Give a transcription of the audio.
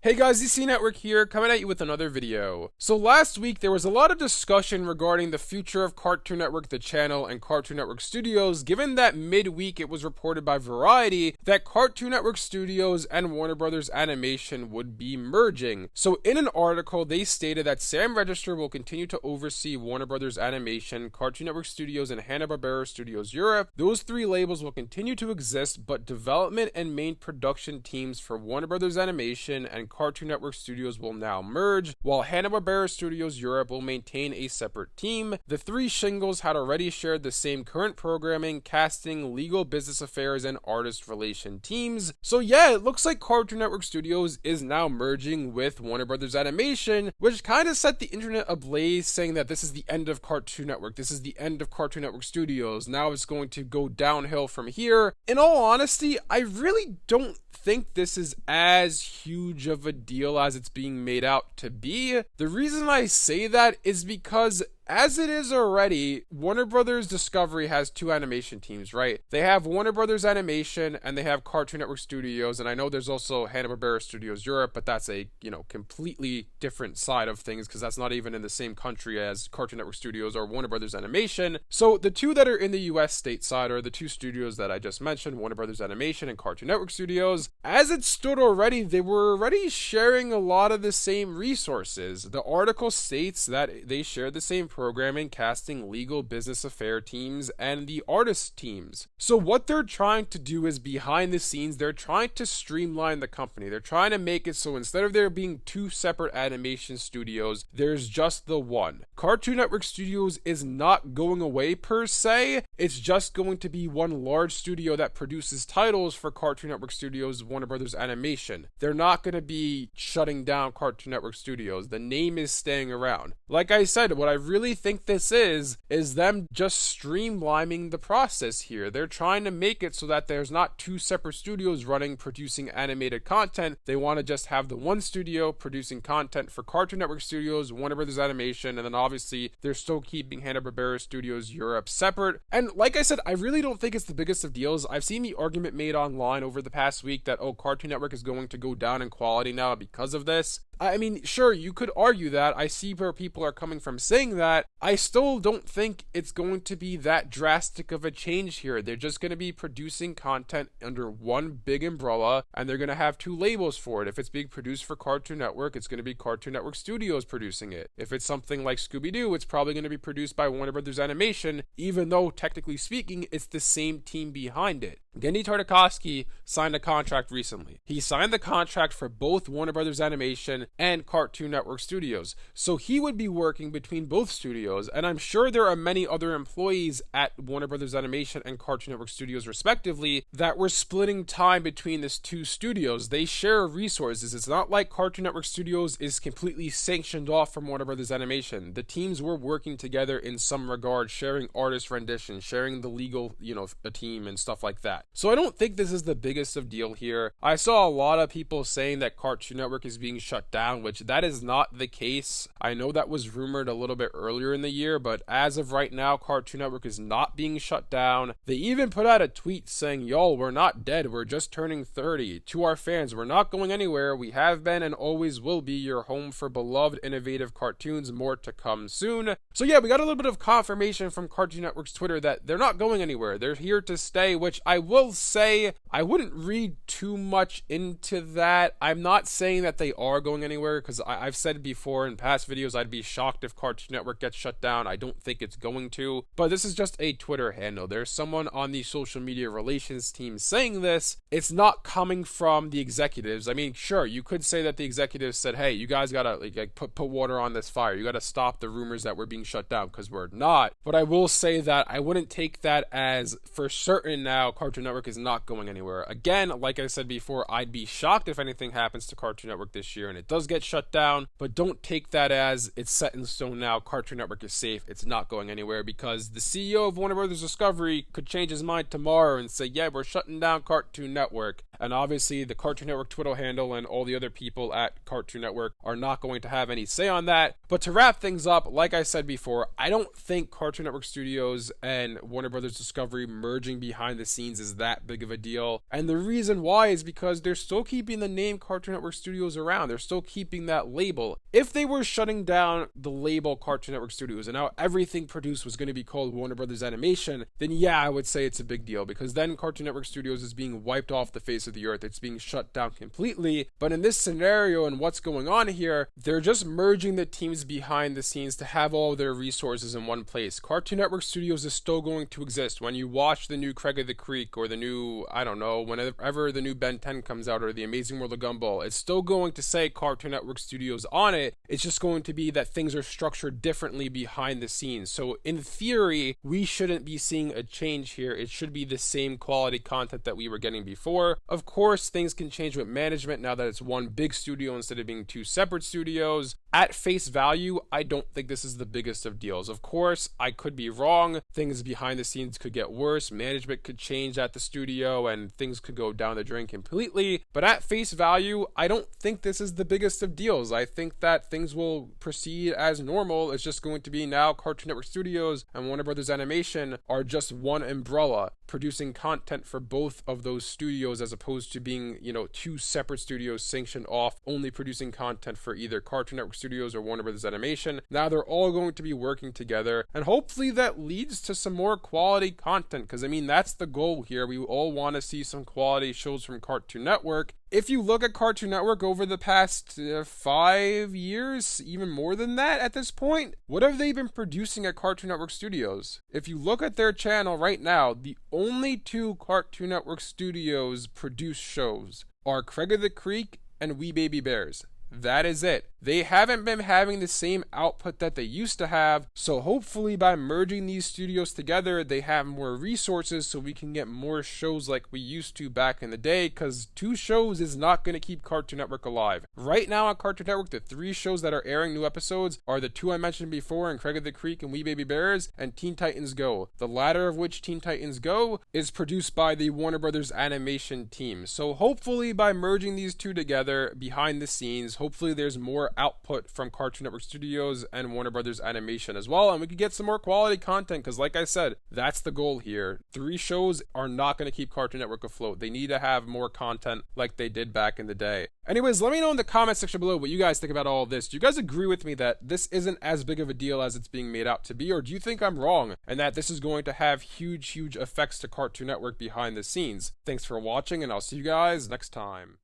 Hey guys, DC Network here, coming at you with another video. So last week there was a lot of discussion regarding the future of Cartoon Network the channel and Cartoon Network Studios, given that midweek it was reported by Variety that Cartoon Network Studios and Warner Brothers Animation would be merging. So in an article they stated that Sam Register will continue to oversee Warner Brothers Animation, Cartoon Network Studios, and Hanna-Barbera Studios Europe. Those three labels will continue to exist, but development and main production teams for Warner Brothers Animation and Cartoon Network Studios will now merge, while Hanna-Barbera Studios Europe will maintain a separate team. The three shingles had already shared the same current programming, casting, legal, business affairs, and artist relation teams. So yeah, it looks like Cartoon Network Studios is now merging with Warner Brothers Animation, which kind of set the internet ablaze, saying that this is the end of Cartoon Network, this is the end of Cartoon Network Studios, now it's going to go downhill from here. In all honesty, I really don't think this is as huge of a deal as it's being made out to be. The reason I say that is because as it is already, Warner Brothers Discovery has two animation teams, right? They have Warner Brothers Animation and they have Cartoon Network Studios, and I know there's also Hanna-Barbera Studios Europe, but that's a, completely different side of things because that's not even in the same country as Cartoon Network Studios or Warner Brothers Animation. So the two that are in the US stateside are the two studios that I just mentioned, Warner Brothers Animation and Cartoon Network Studios. As it stood already, they were already sharing a lot of the same resources. The article states that they share the same programming, casting, legal, business affair teams, and the artist teams. So what they're trying to do is behind the scenes, they're trying to streamline the company. They're trying to make it so instead of there being two separate animation studios, there's just the one. Cartoon Network Studios is not going away per se. It's just going to be one large studio that produces titles for Cartoon Network Studios, Warner Brothers Animation. They're not going to be shutting down Cartoon Network Studios. The name is staying around. Like I said, what I really think this is them just streamlining the process here. They're trying to make it so that there's not two separate studios running producing animated content. They want to just have the one studio producing content for Cartoon Network Studios, Warner Brothers Animation, and then obviously they're still keeping Hanna-Barbera Studios Europe separate. And like I said, I really don't think it's the biggest of deals. I've seen the argument made online over the past week that, Cartoon Network is going to go down in quality now because of this. I mean, sure, you could argue that. I see where people are coming from saying that. I still don't think it's going to be that drastic of a change here. They're just going to be producing content under one big umbrella, and they're going to have two labels for it. If it's being produced for Cartoon Network, it's going to be Cartoon Network Studios producing it. If it's something like Scooby-Doo, it's probably going to be produced by Warner Brothers Animation, even though, technically speaking, it's the same team behind it. Genndy Tartakovsky signed a contract recently. He signed the contract for both Warner Brothers Animation and Cartoon Network Studios. So he would be working between both studios, and I'm sure there are many other employees at Warner Brothers Animation and Cartoon Network Studios respectively that were splitting time between these two studios. They share resources. It's not like Cartoon Network Studios is completely sanctioned off from Warner Brothers Animation. The teams were working together in some regard, sharing artist rendition, sharing the legal, a team and stuff like that. So I don't think this is the biggest of deal here. I saw a lot of people saying that Cartoon Network is being shut down, which that is not the case. I know that was rumored a little bit earlier in the year, but as of right now, Cartoon Network is not being shut down. They even put out a tweet saying, "Y'all, we're not dead, we're just turning 30. To our fans, we're not going anywhere. We have been and always will be your home for beloved, innovative cartoons. More to come soon." So yeah, we got a little bit of confirmation from Cartoon Network's Twitter that they're not going anywhere. They're here to stay, which I will say I wouldn't read too much into that. I'm not saying that they are going anywhere because I've said before in past videos I'd be shocked if Cartoon Network gets shut down. I don't think it's going to, but this is just a Twitter handle. There's someone on the social media relations team saying this. It's not coming from the executives. I mean, sure, you could say that the executives said, "Hey, you guys gotta put water on this fire. You gotta stop the rumors that we're being shut down," because we're not. But I will say that I wouldn't take that as for certain now Cartoon Network is not going anywhere. Again, like I said before, I'd be shocked if anything happens to Cartoon Network this year, and it does get shut down, but don't take that as it's set in stone now. Cartoon Network is safe. It's not going anywhere, because the CEO of Warner Brothers Discovery could change his mind tomorrow and say, yeah, we're shutting down Cartoon Network. And obviously the Cartoon Network Twitter handle and all the other people at Cartoon Network are not going to have any say on that. But to wrap things up, like I said before, I don't think Cartoon Network Studios and Warner Brothers Discovery merging behind the scenes is that big of a deal. And the reason why is because they're still keeping the name Cartoon Network Studios around. They're still keeping that label. If they were shutting down the label Cartoon Network Studios and now everything produced was going to be called Warner Brothers Animation, then yeah, I would say it's a big deal, because then Cartoon Network Studios is being wiped off the face of the earth. It's being shut down completely. But in this scenario and what's going on here, they're just merging the teams behind the scenes to have all their resources in one place. Cartoon Network Studios is still going to exist. When you watch the new Craig of the Creek or the new, I don't know, whenever the new Ben 10 comes out or the Amazing World of Gumball, it's still going to say Cartoon Network Studios on it. It's just going to be that things are structured differently behind the scenes. So in theory, we shouldn't be seeing a change here. It should be the same quality content that we were getting before. Of course, things can change with management now that it's one big studio instead of being two separate studios. At face value, I don't think this is the biggest of deals. Of course, I could be wrong. Things behind the scenes could get worse. Management could change at the studio and things could go down the drain completely. But at face value, I don't think this is the biggest of deals. I think that things will proceed as normal. It's just going to be now Cartoon Network Studios and Warner Brothers Animation are just one umbrella, producing content for both of those studios as opposed to being, two separate studios sanctioned off, only producing content for either Cartoon Network Studios or Warner Brothers Animation. Now they're all going to be working together, and hopefully that leads to some more quality content, because that's the goal here. We all want to see some quality shows from Cartoon Network. If you look at Cartoon Network over the past 5 years, even more than that at this point, what have they been producing at Cartoon Network Studios? If you look at their channel right now, the only two Cartoon Network Studios produced shows are Craig of the Creek and We Baby Bears. That is it. They haven't been having the same output that they used to have, so hopefully by merging these studios together, they have more resources so we can get more shows like we used to back in the day, because 2 shows is not going to keep Cartoon Network alive. Right now on Cartoon Network, the 3 shows that are airing new episodes are the 2 I mentioned before in Craig of the Creek and We Baby Bears, and Teen Titans Go. The latter of which, Teen Titans Go, is produced by the Warner Brothers Animation team. So hopefully by merging these 2 together behind the scenes, hopefully there's more output from Cartoon Network Studios and Warner Brothers Animation as well, and we could get some more quality content, because like I said, that's the goal here. 3 shows are not going to keep Cartoon Network afloat. They need to have more content like they did back in the day. Anyways, let me know in the comment section below what you guys think about all of this. Do you guys agree with me that this isn't as big of a deal as it's being made out to be, or do you think I'm wrong and that this is going to have huge effects to Cartoon Network behind the scenes? Thanks for watching, and I'll see you guys next time.